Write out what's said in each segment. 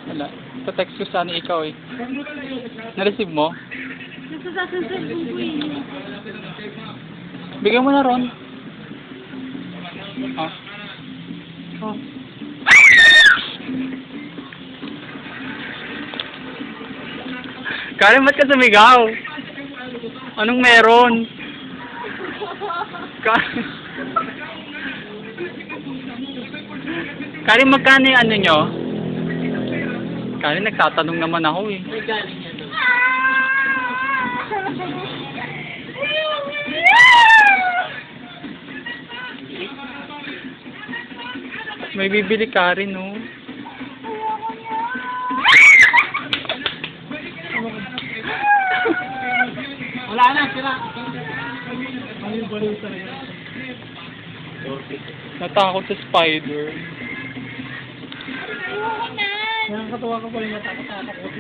Wala. Pa-text ko sana ikaw eh. Na-receive mo? Nasa sa cellphone ko eh. Bigyan mo na Ron. Oh. Oh. Karen, ba't ka sumigaw? Anong meron? Karen, magkano yung ano nyo? Karen, nagtatanong naman ako eh. May bibili Karen, no? Wala na, sira. Natakot sa spider. Nakakatawa ka pala natakot-takot.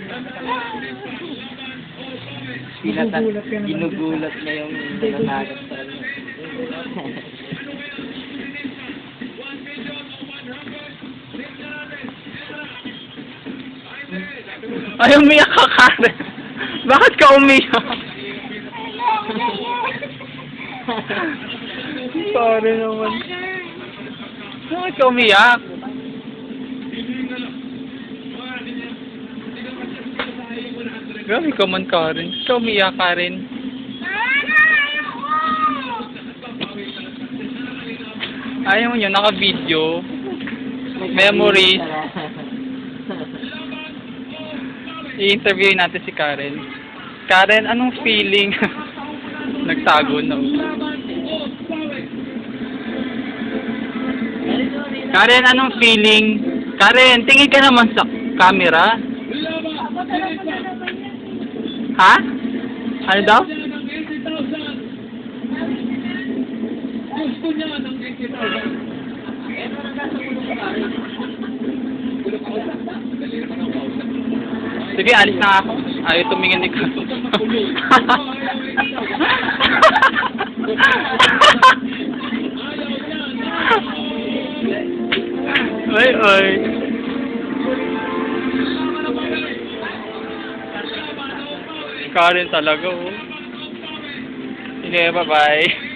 Ginugulat na yung nananagat sa kanya. Ay, umiyak ka, Karen. Bakit ka umiyak? Sorry naman. Bakit ka umiyak? Grabe ka man, Karen. Ikaw umiyak, Karen. Ayaw mo yun, naka-video. Memories. I-interview natin si Karen. Karen, anong feeling? Nagtago na. Karen, anong feeling? Karen, tingin ka naman sa camera. Ha? Ano daw? Gusto niya ng 80,000. Sige, alis na ako. Ayaw tumingin ni Karen. Ay, ay. Karen talaga, oh. Sige, bye-bye.